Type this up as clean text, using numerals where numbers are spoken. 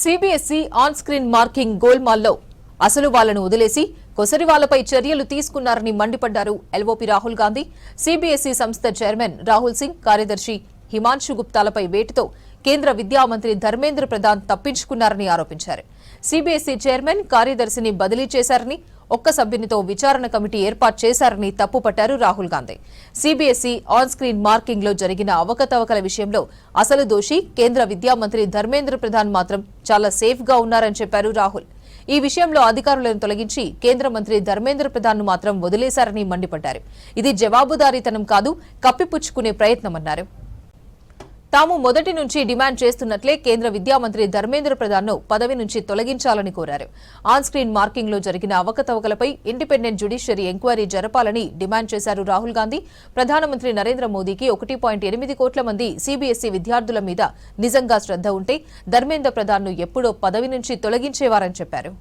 CBSE on screen marking గోల్మాల్లో అసలు వాళ్లను వదిలేసి కొసరి వాళ్లపై చర్యలు తీసుకున్నారని మండిపడ్డారు ఎల్ఓపీ రాహుల్ గాంధీ. సిబిఎస్ఈ సంస్థ చైర్మన్ రాహుల్ సింగ్, కార్యదర్శి హిమాన్షు గుప్తాలపై వేటుతో కేంద్ర విద్యా మంత్రి ధర్మేంద్ర ప్రధాన్ తప్పించుకున్నారని ఆరోపించారు. సిబిఎస్ఈ చైర్మన్, కార్యదర్శిని బదిలీ చేశారని, ఒక్క సభ్యునితో విచారణ కమిటీ ఏర్పాటు చేశారని తప్పుపట్టారు Rahul Gandhi. CBSE on screen marking లో జరిగిన అవకతవకల విషయంలో అసలు దోషి కేంద్ర విద్యా మంత్రి ధర్మేంద్ర ప్రధాన్ మాత్రం చాలా సేఫ్ గా ఉన్నారని చెప్పారు రాహుల్. ఈ విషయంలో అధికారులను తొలగించి కేంద్ర మంత్రి ధర్మేంద్ర ప్రధాన్ ను మాత్రం వదిలేశారని మండిపడ్డారు. ఇది జవాబుదారీతనం కాదు, కప్పిపుచ్చుకునే ప్రయత్నమన్నారు. తాము మొదటి నుంచి డిమాండ్ చేస్తున్నట్లే కేంద్ర విద్యా మంత్రి ధర్మేంద్ర ప్రధాన్ ను పదవి నుంచి తొలగించాలని కోరారు. ఆన్ స్క్రీన్ మార్కింగ్ లో జరిగిన అవకతవకలపై ఇండిపెండెంట్ జ్యుడిషియరీ ఎంక్వైరీ జరపాలని డిమాండ్ చేశారు రాహుల్ గాంధీ. ప్రధానమంత్రి నరేంద్ర మోదీకి 1.8 కోట్ల మంది సిబిఎస్ఈ విద్యార్థుల మీద నిజంగా శ్రద్ధ ఉంటే ధర్మేంద్ర ప్రధాన్ ను ఎప్పుడో పదవి నుంచి తొలగించేవారని చెప్పారు.